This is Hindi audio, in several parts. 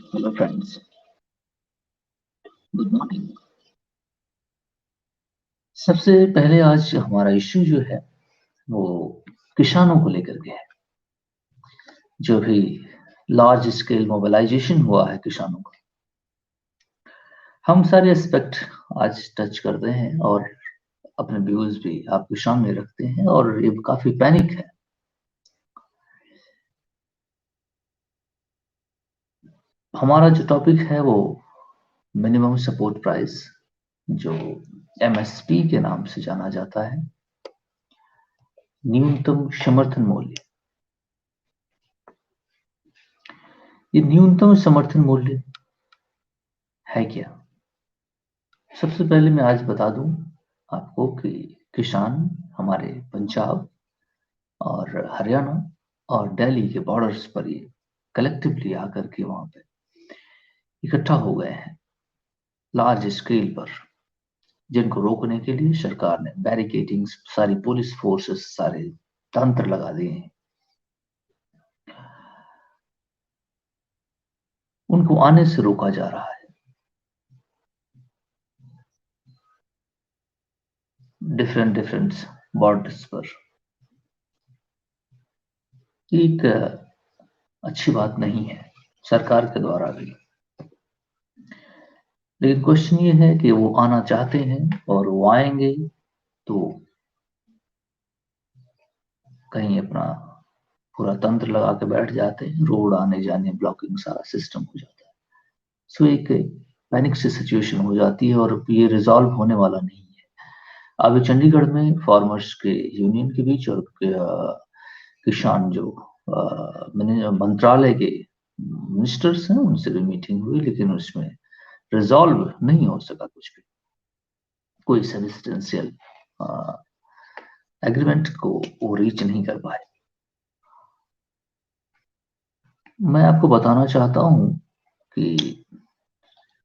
Hello friends, good morning. सबसे पहले आज हमारा इश्यू जो है वो किसानों को लेकर के है। जो भी लार्ज स्केल मोबिलाइजेशन हुआ है किसानों का, हम सारे एस्पेक्ट आज टच करते हैं और अपने व्यूज भी आपके सामने रखते हैं। और ये काफी पैनिक है। हमारा जो टॉपिक है वो मिनिमम सपोर्ट प्राइस, जो एमएसपी के नाम से जाना जाता है, न्यूनतम समर्थन मूल्य। ये न्यूनतम समर्थन मूल्य है क्या? सबसे पहले मैं आज बता दूं आपको कि किसान हमारे पंजाब और हरियाणा और दिल्ली के बॉर्डर्स पर ये कलेक्टिवली आकर के वहां पे इकट्ठा हो गए हैं लार्ज स्केल पर, जिनको रोकने के लिए सरकार ने बैरिकेडिंग, सारी पुलिस फोर्सेस, सारे तंत्र लगा दिए हैं। उनको आने से रोका जा रहा है डिफरेंट डिफरेंट बॉर्डर्स पर। एक अच्छी बात नहीं है सरकार के द्वारा भी। लेकिन क्वेश्चन ये है कि वो आना चाहते हैं और वो आएंगे तो कहीं अपना पूरा तंत्र लगा के बैठ जाते हैं, रोड आने जाने ब्लॉकिंग सारा सिस्टम हो जाता है। सो एक पैनिक सी सिचुएशन हो जाती है और ये रिजॉल्व होने वाला नहीं है। अभी चंडीगढ़ में फार्मर्स के यूनियन के बीच और किसान जो मंत्रालय के मिनिस्टर्स हैं उनसे भी मीटिंग हुई, लेकिन उसमें रिजॉल्व नहीं हो सका कुछ भी। कोई सब्सटेंशियल एग्रीमेंट को वो रीच नहीं कर पाए। मैं आपको बताना चाहता हूं कि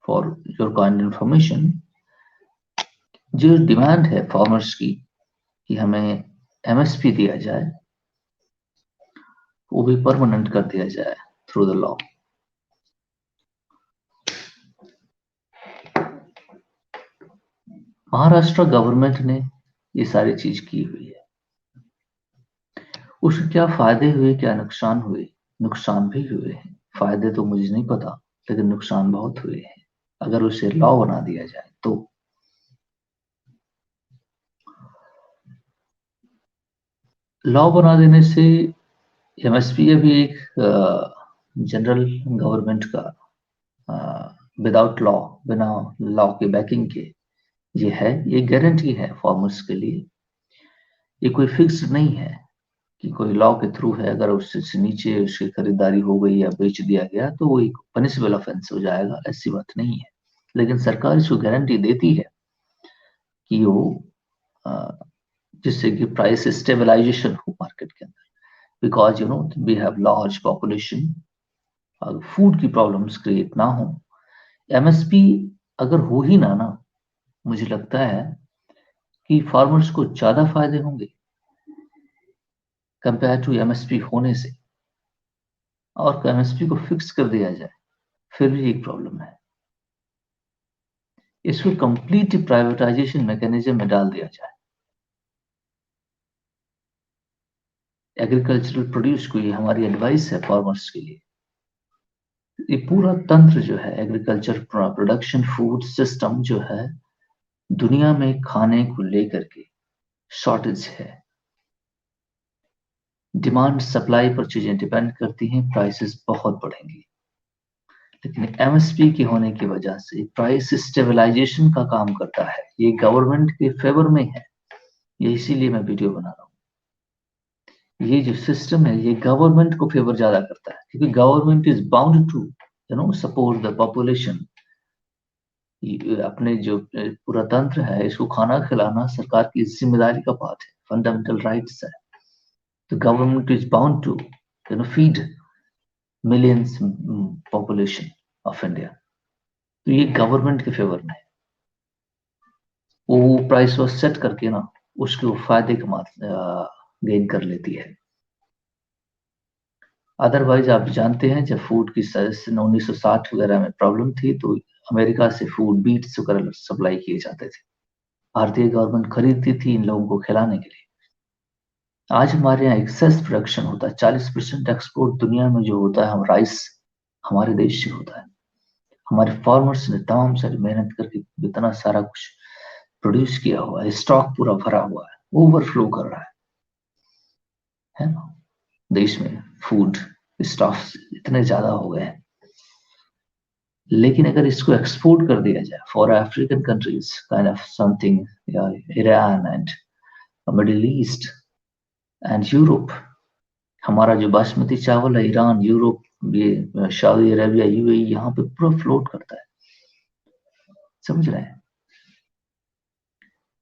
फॉर योर काइंड इंफॉर्मेशन, जो डिमांड है फार्मर्स की कि हमें एमएसपी दिया जाए, वो भी परमानेंट कर दिया जाए through the law. Maharashtra government ने ये सारी चीज की हुई है। उसके क्या फायदे हुए, क्या नुकसान हुए? नुकसान भी हुए हैं, फायदे तो मुझे नहीं पता, लेकिन नुकसान बहुत हुए हैं। अगर उसे लॉ बना दिया जाए तो लॉ बना देने से एमएसपी अभी एक जनरल गवर्नमेंट का विदाउट लॉ, बिना लॉ के बैकिंग के ये है, ये गारंटी है फार्मर्स के लिए। ये कोई फिक्स नहीं है कि कोई लॉ के थ्रू है, अगर उससे से नीचे उसकी खरीदारी हो गई या बेच दिया गया तो वो एक पनिशेबल ऑफेंस हो जाएगा, ऐसी बात नहीं है। लेकिन सरकार इसको गारंटी देती है कि वो अ, जिससे कि प्राइस स्टेबलाइजेशन हो मार्केट के अंदर। Because we have large population, food की प्रॉब्लम्स क्रिएट ना हो। एमएसपी अगर हो ही ना, मुझे लगता है कि फार्मर्स को ज्यादा फायदे होंगे कंपेयर टू एमएसपी होने से। और एमएसपी को फिक्स कर दिया जाए फिर भी एक प्रॉब्लम है, इसको कंप्लीट प्राइवेटाइजेशन मैकेनिज्म में डाल दिया जाए। एग्रीकल्चरल प्रोड्यूस को, ये हमारी एडवाइस है फार्मर्स के लिए। ये पूरा तंत्र जो है एग्रीकल्चर प्रोडक्शन फूड सिस्टम जो है, दुनिया में खाने को लेकर के शॉर्टेज है। डिमांड सप्लाई पर चीजें डिपेंड करती हैं, प्राइसेस बहुत बढ़ेंगी। लेकिन एमएसपी के होने की वजह से प्राइस स्टेबलाइजेशन का काम करता है, ये गवर्नमेंट के फेवर में है। ये इसीलिए मैं वीडियो बना रहा हूँ। ये जो सिस्टम है ये गवर्नमेंट को फेवर ज्यादा करता है, क्योंकि government is bound to support the population. अपने जो पूरा तंत्र है इसको खाना खिलाना सरकार की जिम्मेदारी का पार्ट है, फंडामेंटल राइट्स है। तो government is bound to feed millions population of India. तो ये गवर्नमेंट के फेवर में है। वो प्राइस वो सेट करके ना उसके वो फायदे कमा गेन कर लेती है। अदरवाइज आप जानते हैं जब फूड की सन 1960 वगैरह में प्रॉब्लम थी तो अमेरिका से फूड बीट्स वगैरह सप्लाई किए जाते थे। भारतीय गवर्नमेंट खरीदती थी इन लोगों को खिलाने के लिए। आज हमारे यहाँ एक्सेस प्रोडक्शन होता है, 40% एक्सपोर्ट दुनिया में जो होता है हम राइस हमारे देश से होता है। हमारे फार्मर्स ने तमाम सारी मेहनत करके इतना सारा कुछ प्रोड्यूस किया हुआ है, स्टॉक पूरा भरा हुआ है, ओवरफ्लो कर रहा है ना। देश में फूड स्टॉक्स इतने ज्यादा हो गए हैं, लेकिन अगर इसको एक्सपोर्ट कर दिया जाए for African countries kind of something, या Iran and Middle East and Europe, हमारा जो बासमती चावल है ईरान, यूरोप, ये सऊदी अरेबिया, यूएई, यहाँ पे पूरा फ्लोट करता है। समझ रहे हैं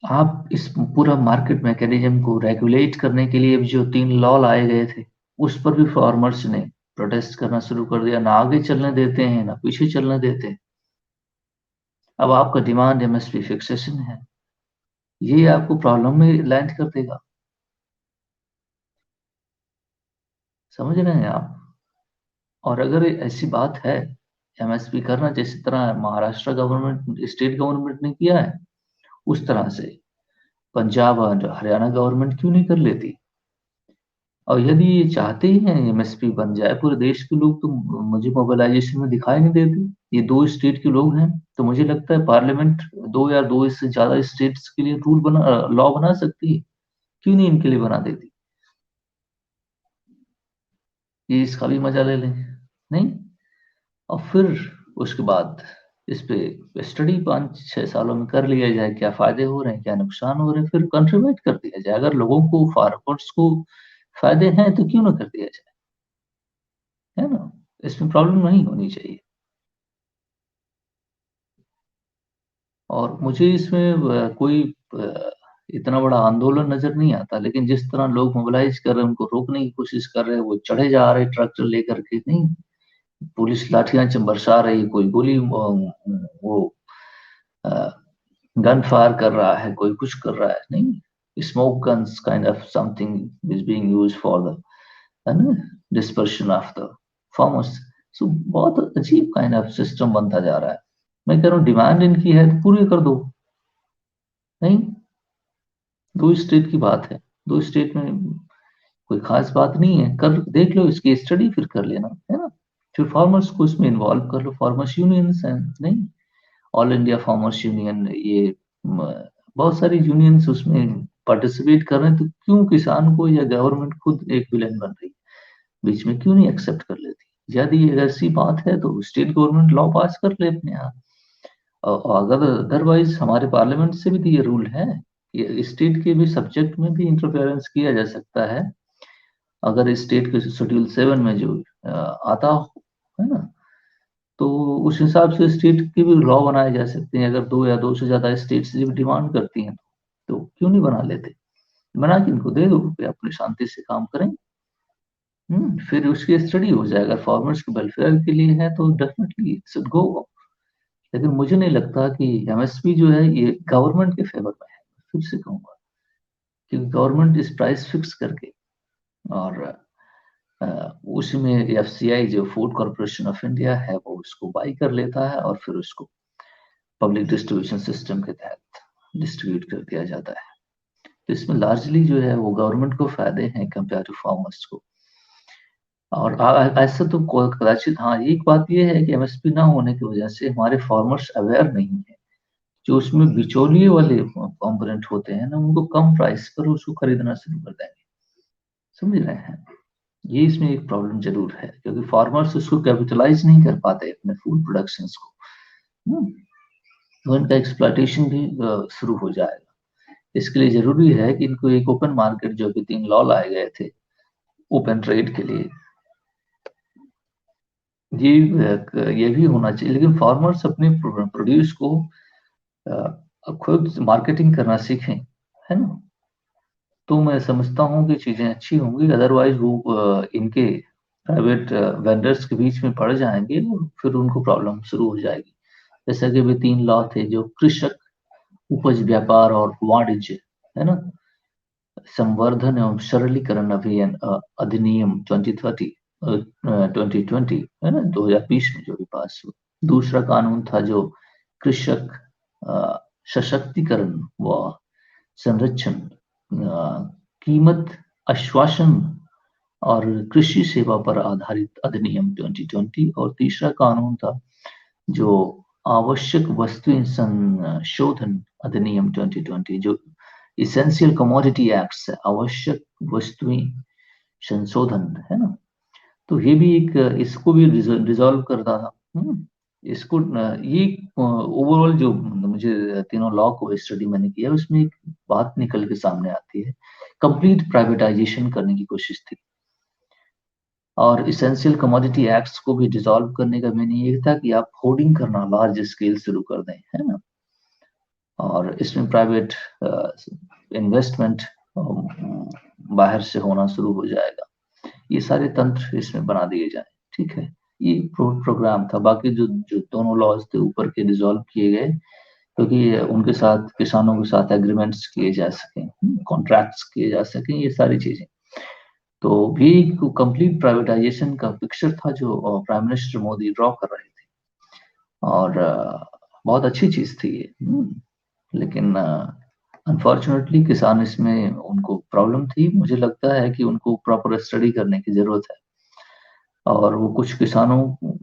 आप? इस पूरा मार्केट मैकेनिज्म को रेगुलेट करने के लिए जो 3 लॉ लाए गए थे, उस पर भी फार्मर्स ने प्रोटेस्ट करना शुरू कर दिया। ना आगे चलने देते हैं ना पीछे चलने देते हैं। अब आपका डिमांड एमएसपी फिक्सेशन है, ये आपको प्रॉब्लम में लैंड कर देगा। समझ रहे हैं आप? और अगर ऐसी बात है एमएसपी करना, जिस तरह महाराष्ट्र गवर्नमेंट, स्टेट गवर्नमेंट ने किया है, उस तरह से पंजाब और हरियाणा गवर्नमेंट क्यों नहीं कर लेती? और यदि ये चाहते ही हैं एमएसपी बन जाए पूरे देश के लोग, तो मुझे मोबिलाइजेशन में दिखाई नहीं देते। ये 2 स्टेट के लोग हैं, तो मुझे लगता है पार्लियामेंट 2 या 2 से ज्यादा स्टेट्स के लिए रूल बना, लॉ बना सकती है। क्यों नहीं इनके लिए बना देती? ये इसका भी मजा ले लें, नहीं? और फिर उसके बाद इस पे स्टडी 5-6 सालों में कर लिया जाए, क्या फायदे हो रहे हैं, क्या नुकसान हो रहे हैं, फिर कंट्रीब्यूट कर दिया जाए। अगर लोगों को, फार्मर्स को फायदे हैं तो क्यों ना कर दिया जाए, है ना? इसमें प्रॉब्लम नहीं होनी चाहिए। और मुझे इसमें कोई इतना बड़ा आंदोलन नजर नहीं आता, लेकिन जिस तरह लोग मोबिलाइज कर रहे हैं, उनको रोकने की कोशिश कर रहे हैं, वो चढ़े जा रहे ट्रैक्टर लेकर के, नहीं, पुलिस लाठियां बरसा रही, कोई गोली वो गन फायर कर रहा है, कोई कुछ कर रहा है, नहीं, smoke guns kind of something is being used for the dispersion of the farmers. So बहुत अजीब काइंड ऑफ सिस्टम बनता जा रहा है। मैं कह रहा हूँ डिमांड इनकी है तो पूरी कर दो, नहीं? 2 स्टेट की बात है, 2 स्टेट में कोई खास बात नहीं है, कर देख लो इसकी स्टडी, फिर कर लेना, है ना? फिर फार्मर्स को इसमें इन्वॉल्व कर लो, फार्मर्स यूनियंस हैं, नहीं, ऑल इंडिया फार्मर्स यूनियन, ये बहुत सारी यूनियंस उसमें पार्टिसिपेट कर रहे हैं, तो क्यों किसान को या गवर्नमेंट खुद एक विलेन बन रही है? बीच में क्यों नहीं एक्सेप्ट कर लेती? यदि ऐसी बात है तो स्टेट गवर्नमेंट लॉ पास कर ले अपने यहाँ। और अगर अदरवाइज हमारे पार्लियामेंट से भी तो ये रूल है कि स्टेट के भी सब्जेक्ट में भी इंटरफेरेंस किया जा सकता है, अगर स्टेट के शेड्यूल 7 में जो आता हो, है ना, तो उस हिसाब से स्टेट के भी लॉ बनाए जा सकते हैं। अगर 2 या 2 से ज्यादा स्टेट्स जब डिमांड करती हैं तो क्यों नहीं बना लेते? बना के इनको दे दो कि अपनी शांति से काम करें। फिर उसकी स्टडी हो जाए, अगर फार्मर्स के वेलफेयर के लिए है तो डेफिनेटली इट शुड गो। लेकिन मुझे नहीं लगता कि एमएसपी जो है ये गवर्नमेंट के फेवर में है, फिर से कहूंगा, क्योंकि गवर्नमेंट इस प्राइस फिक्स करके, और उसमें एफसीआई जो फूड कॉर्पोरेशन ऑफ इंडिया है वो उसको बाई कर लेता है, और फिर उसको पब्लिक डिस्ट्रीब्यूशन सिस्टम के तहत डिस्ट्रीब्यूट कर दिया जाता है। तो इसमें लार्जली जो है वो गवर्नमेंट को फायदे हैं कंपेयर टू फार्मर्स को। और ऐसा तो कदाचित, हाँ, एक बात ये है कि एमएसपी ना होने की वजह से हमारे फार्मर्स अवेयर नहीं है। जो उसमें बिचौलिए वाले कंपोनेंट होते हैं ना, उनको कम प्राइस पर उसको खरीदना शुरू कर देंगे। समझ रहे हैं? ये इसमें एक प्रॉब्लम जरूर है, क्योंकि फार्मर्स उसको कैपिटलाइज नहीं कर पाते अपने फूड प्रोडक्शन को। हम्म, तो इनका एक्सप्लॉयटेशन भी शुरू हो जाएगा। इसके लिए जरूरी है कि इनको एक ओपन मार्केट, जो कि 3 लॉ लाए गए थे ओपन ट्रेड के लिए, ये भी होना चाहिए। लेकिन फार्मर्स अपने प्रोड्यूस को खुद मार्केटिंग करना सीखें, है ना, तो मैं समझता हूँ कि चीजें अच्छी होंगी। अदरवाइज वो इनके प्राइवेट वेंडर्स के बीच में पड़ जाएंगे और फिर उनको प्रॉब्लम शुरू हो जाएगी। जैसा कि भी 3 लॉ थे, जो कृषक उपज व्यापार और वाणिज्य, है ना, संवर्धन एवं सरलीकरण अभियान अधिनियम 2030, 2020 है ना, 2020 में जो भी पास हुआ। दूसरा कानून था जो कृषक सशक्तिकरण व संरक्षण, कीमत आश्वासन और कृषि सेवा पर आधारित अधिनियम 2020। और तीसरा कानून था जो आवश्यक वस्तुएं संशोधन अधिनियम 2020, जो इसेंशियल कमोडिटी एक्ट है, आवश्यक वस्तुएं संशोधन है ना। तो ये भी एक, इसको भी रिजॉल्व करता था। इसको ये ओवरऑल जो मुझे तीनों लॉ को स्टडी मैंने किया, उसमें एक बात निकल के सामने आती है, कंप्लीट प्राइवेटाइजेशन करने की कोशिश थी। और इसेंशियल कमोडिटी एक्ट्स को भी डिसॉल्व करने का मीनिंग ये था कि आप होर्डिंग करना लार्ज स्केल शुरू कर दें, है ना। और इसमें प्राइवेट इन्वेस्टमेंट बाहर से होना शुरू हो जाएगा। ये सारे तंत्र इसमें बना दिए जाए, ठीक है। ये प्रोग्राम था। बाकी जो जो दोनों लॉज थे ऊपर के डिसॉल्व किए गए, क्योंकि उनके साथ किसानों के साथ एग्रीमेंट्स किए जा सकें, कॉन्ट्रैक्ट्स किए जा सकें, ये सारी चीजें। तो भी कंप्लीट प्राइवेटाइजेशन का पिक्चर था जो प्राइम मिनिस्टर मोदी ड्रॉ कर रहे थे। और बहुत अच्छी चीज थी ये। लेकिन अनफॉर्चुनेटली किसान इसमें उनको प्रॉब्लम थी। मुझे लगता है कि उनको प्रॉपर स्टडी करने की जरूरत है, और वो कुछ किसानों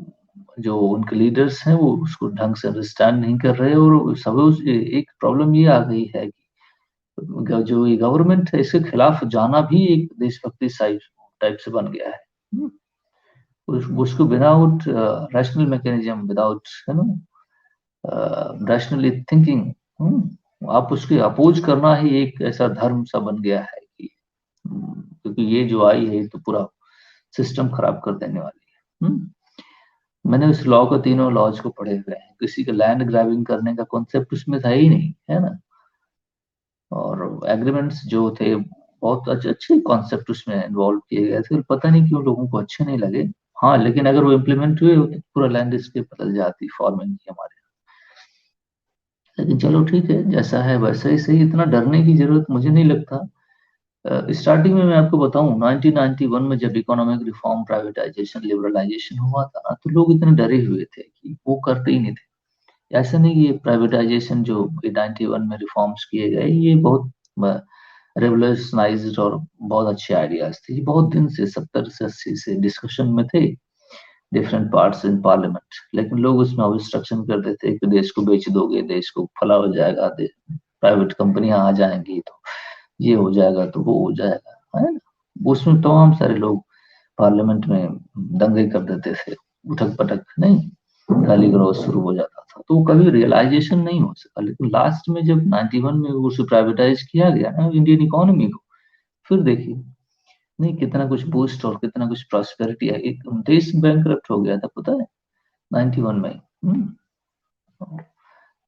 जो उनके लीडर्स हैं वो उसको ढंग से अंडरस्टैंड नहीं कर रहे। और सब एक प्रॉब्लम ये आ गई है कि जो ये गवर्नमेंट है इसके खिलाफ जाना भी एक देशभक्ति टाइप से बन गया है। उसको विदाउट रैशनल मैकेनिज्म, विदाउट है ना रैशनली थिंकिंग, आप उसके अपोज करना ही एक ऐसा धर्म सा बन गया है कि क्योंकि ये जो आई है तो पूरा सिस्टम खराब कर देने वाली है। मैंने उस लॉ को, तीनों लॉज को पढ़े हुए हैं। किसी का लैंड ग्रैबिंग करने का कॉन्सेप्ट उसमें था ही नहीं, है ना। और एग्रीमेंट्स जो थे बहुत अच्छे कॉन्सेप्ट उसमें इन्वॉल्व किए गए थे, पता नहीं क्यों लोगों को अच्छे नहीं लगे। हाँ, लेकिन अगर वो इम्प्लीमेंट हुए तो पूरा लैंडस्केप बदल जाती फार्मिंग की हमारे। लेकिन चलो ठीक है, जैसा है वैसा ही सही। इतना डरने की जरूरत मुझे नहीं लगता। स्टार्टिंग में मैं आपको बताऊं, 1991 में जब इकोनॉमिक रिफॉर्म, प्राइवेटाइजेशन, लिबरलाइजेशन हुआ था ना, तो लोग इतने डरे हुए थे कि वो करते ही नहीं थे। ऐसा नहीं कि ये प्राइवेटाइजेशन जो 91 में रिफॉर्म्स किए गए ये बहुत रेवोल्यूशनाइज्ड और बहुत अच्छे आइडियाज थे। ये बहुत दिन से, 70 से 80 से डिस्कशन में थे डिफरेंट पार्ट्स इन पार्लियामेंट। लेकिन लोग उसमें ऑब्स्ट्रक्शन करते थे कि देश को बेच दोगे, देश को फला हो जाएगा, प्राइवेट कंपनियां आ जाएंगी तो ये हो जाएगा, तो वो हो जाएगा, है ना। उसमें तमाम सारे लोग पार्लियामेंट में दंगे कर देते थे, उठक पटक नहीं, गाली गलौज शुरू हो जाता था। तो कभी रियलाइजेशन नहीं हो सका। लेकिन लास्ट में जब 91 में उसे प्राइवेटाइज किया गया ना इंडियन इकोनॉमी को, फिर देखिए नहीं कितना कुछ बूस्ट और कितना कुछ प्रॉस्पेरिटी है। एक देश बैंकरप्ट हो गया था, पता है, 91 में।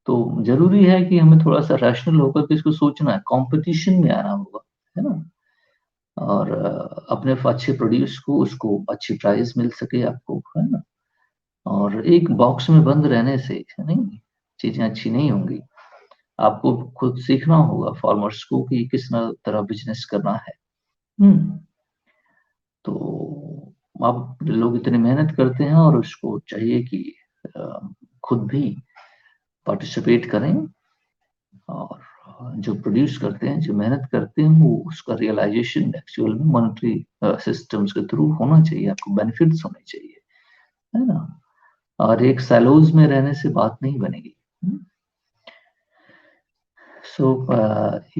तो जरूरी है कि हमें थोड़ा सा रैशनल होकर के इसको सोचना है। कंपटीशन में आना होगा, है ना। और अपने अच्छे प्रोड्यूस को, उसको अच्छी प्राइस मिल सके आपको, है ना। और एक बॉक्स में बंद रहने से नहीं चीजें अच्छी नहीं होंगी। आपको खुद सीखना होगा फार्मर्स को कि किस तरह बिजनेस करना है। तो आप लोग इतनी मेहनत करते हैं और उसको चाहिए कि खुद भी पार्टिसिपेट करें, और जो प्रोड्यूस करते हैं, जो मेहनत करते हैं, वो उसका रियलाइजेशन एक्चुअल में मॉनेटरी सिस्टम्स के थ्रू होना चाहिए। आपको बेनिफिट्स होने चाहिए, है ना। और एक सैलोज में रहने से बात नहीं बनेगी। सो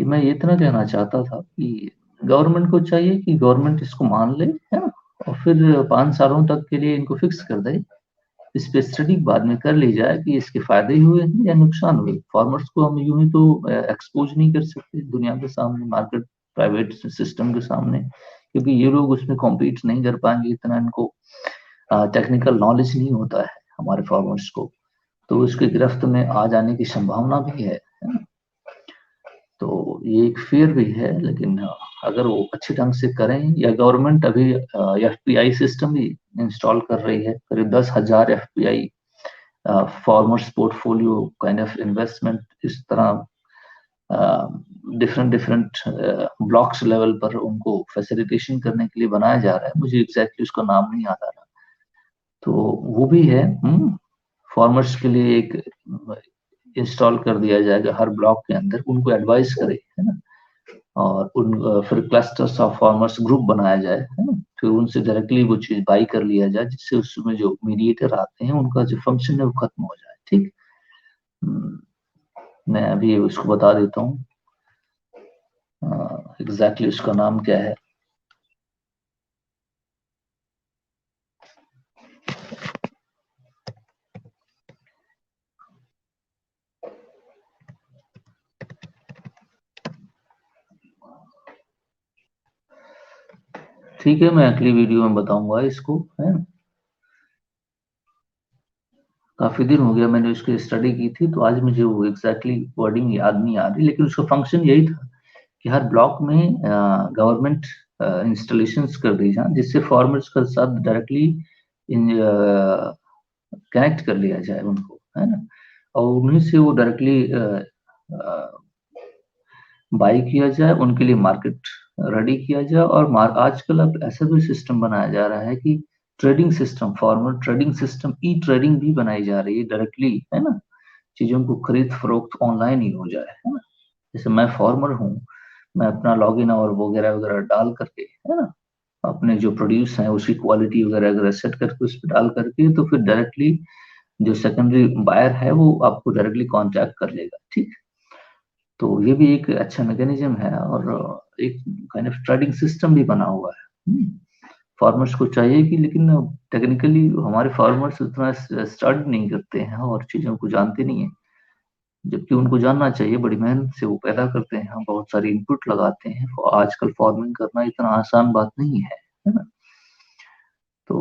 मैं इतना कहना चाहता था कि गवर्नमेंट को चाहिए कि गवर्नमेंट इसको मान ले, है ना, और फिर 5 सालों तक के लिए इनको फिक्स कर दे। इस पे स्टडी बाद में कर ली जाए कि इसके फायदे हुए हैं या नुकसान हुए। फार्मर्स को हम यूं ही तो एक्सपोज नहीं कर सकते दुनिया के सामने, मार्केट प्राइवेट सिस्टम के सामने, क्योंकि ये लोग उसमें कॉम्पीट नहीं कर पाएंगे। इतना इनको टेक्निकल नॉलेज नहीं होता है हमारे फार्मर्स को, तो उसके गिरफ्त में आ जाने की संभावना भी है ना। तो ये एक फियर भी है। लेकिन अगर वो अच्छे ढंग से करें, या गवर्नमेंट अभी एफपीआई सिस्टम भी इंस्टॉल कर रही है, करीब 10,000 FPI, farmers portfolio kind of investment, इस तरह डिफरेंट डिफरेंट ब्लॉक्स लेवल पर उनको फैसिलिटेशन करने के लिए बनाया जा रहा है। मुझे एग्जैक्टली उसका नाम नहीं याद आ रहा। तो वो भी है। फार्मर्स के लिए एक इंस्टॉल कर दिया जाएगा हर ब्लॉक के अंदर, उनको एडवाइस करे, है ना। और उन फिर क्लस्टर्स ऑफ फार्मर्स ग्रुप बनाया जाए, है ना। फिर उनसे डायरेक्टली वो चीज बाई कर लिया जाए, जिससे उसमें जो मीडिएटर आते हैं उनका जो फंक्शन है वो खत्म हो जाए। ठीक। मैं अभी उसको बता देता हूँ एग्जैक्टली उसका नाम क्या है। ठीक है, मैं अगली वीडियो में बताऊंगा इसको, है। काफी दिन हो गया मैंने उसकी स्टडी की थी, तो आज मुझे वो एग्जैक्टली वर्डिंग याद नहीं आ रही, लेकिन उसका फंक्शन यही था कि हर ब्लॉक में गवर्नमेंट इंस्टॉलेशंस कर दी जाए, जिससे फार्मर्स के साथ डायरेक्टली कनेक्ट कर लिया जाए उनको, है ना। और उन्हीं से वो डायरेक्टली बाई किया जाए, उनके लिए मार्केट रेडी किया जाए। और आजकल अब ऐसा भी सिस्टम बनाया जा रहा है कि trading system, farmer trading system, e trading भी बनाई जा रही है डायरेक्टली, है ना। चीजों को खरीद फरोख्त ऑनलाइन ही हो जाए, है ना। जैसे मैं फॉर्मर हूँ, मैं अपना लॉगिन और वगैरह वगैरह डाल करके, है ना, अपने जो प्रोड्यूस है उसकी क्वालिटी वगैरह वगैरह सेट करके उस पर डाल करके, तो फिर डायरेक्टली जो सेकेंडरी बायर है वो आपको डायरेक्टली कांटेक्ट कर लेगा। ठीक। तो ये भी एक अच्छा मैकेनिज्म है, और एक काइंड ऑफ ट्रेडिंग सिस्टम भी बना हुआ है। फार्मर्स को चाहिए कि, लेकिन टेक्निकली हमारे फार्मर्स उतना स्टडी नहीं करते हैं और चीजों को जानते नहीं है, जबकि उनको जानना चाहिए। बड़ी मेहनत से वो पैदा करते हैं, बहुत सारी इनपुट लगाते हैं। आजकल फार्मिंग करना इतना आसान बात नहीं है ना। तो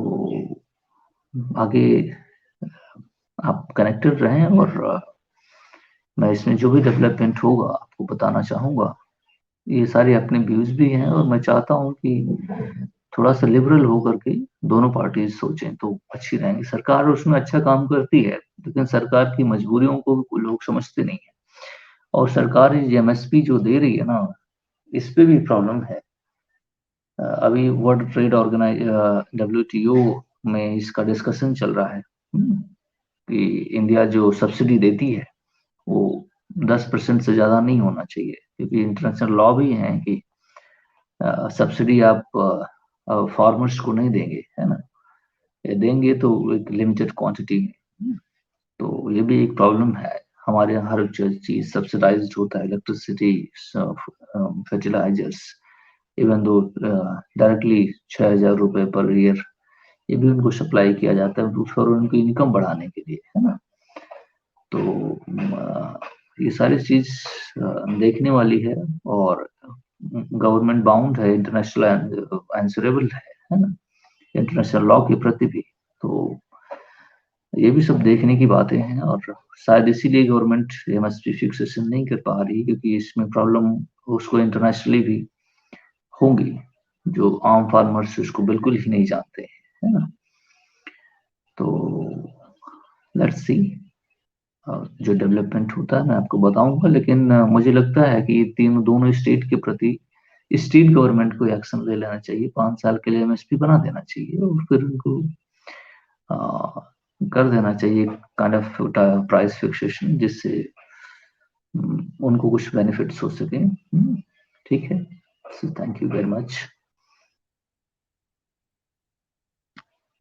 आगे आप कनेक्टेड रहें, और मैं इसमें जो भी डेवलपमेंट होगा आपको बताना चाहूंगा। ये सारे अपने व्यूज भी हैं, और मैं चाहता हूँ कि थोड़ा सा लिबरल होकर के दोनों पार्टीज सोचें तो अच्छी रहेंगी। सरकार उसमें अच्छा काम करती है, लेकिन सरकार की मजबूरियों को लोग समझते नहीं है। और सरकार एमएसपी जो दे रही है ना, इस पे भी प्रॉब्लम है। अभी वर्ल्ड ट्रेड ऑर्गेनाइज WTO में इसका डिस्कशन चल रहा है, कि इंडिया जो सब्सिडी देती है वो 10% से ज्यादा नहीं होना चाहिए, क्योंकि इंटरनेशनल लॉ भी है कि सब्सिडी आप फार्मर्स को नहीं देंगे, है ना। ये देंगे तो एक लिमिटेड क्वांटिटी में। तो ये भी एक प्रॉब्लम है। हमारे यहाँ हर चीज सब्सिडाइज्ड होता है, इलेक्ट्रिसिटी, फर्टिलाइजर्स, इवन दो डायरेक्टली 6,000 रुपए पर ईयर ये भी उनको सप्लाई किया जाता है फॉर उनकी इनकम बढ़ाने के लिए, है ना। तो ये सारी चीज देखने वाली है, और गवर्नमेंट बाउंड है, इंटरनेशनल आंसरेबल है ना, इंटरनेशनल लॉ के प्रति भी। तो ये भी सब देखने की बातें हैं, और शायद इसीलिए गवर्नमेंट एमएसपी फिक्सेशन नहीं कर पा रही, क्योंकि इसमें प्रॉब्लम उसको इंटरनेशनली भी होंगी, जो आम फार्मर्स उसको बिल्कुल ही नहीं जानते हैं, है ना। तो लेट्स सी, जो डेवलपमेंट होता है मैं आपको बताऊंगा, लेकिन मुझे लगता है कि तीनों दोनों स्टेट के प्रति स्टेट गवर्नमेंट को एक्शन ले लेना चाहिए, 5 साल के लिए एमएसपी बना देना चाहिए, और फिर उनको कर देना चाहिए काइंड ऑफ प्राइस फिक्सेशन, जिससे उनको कुछ बेनिफिट्स हो सके। ठीक है, so thank you very much.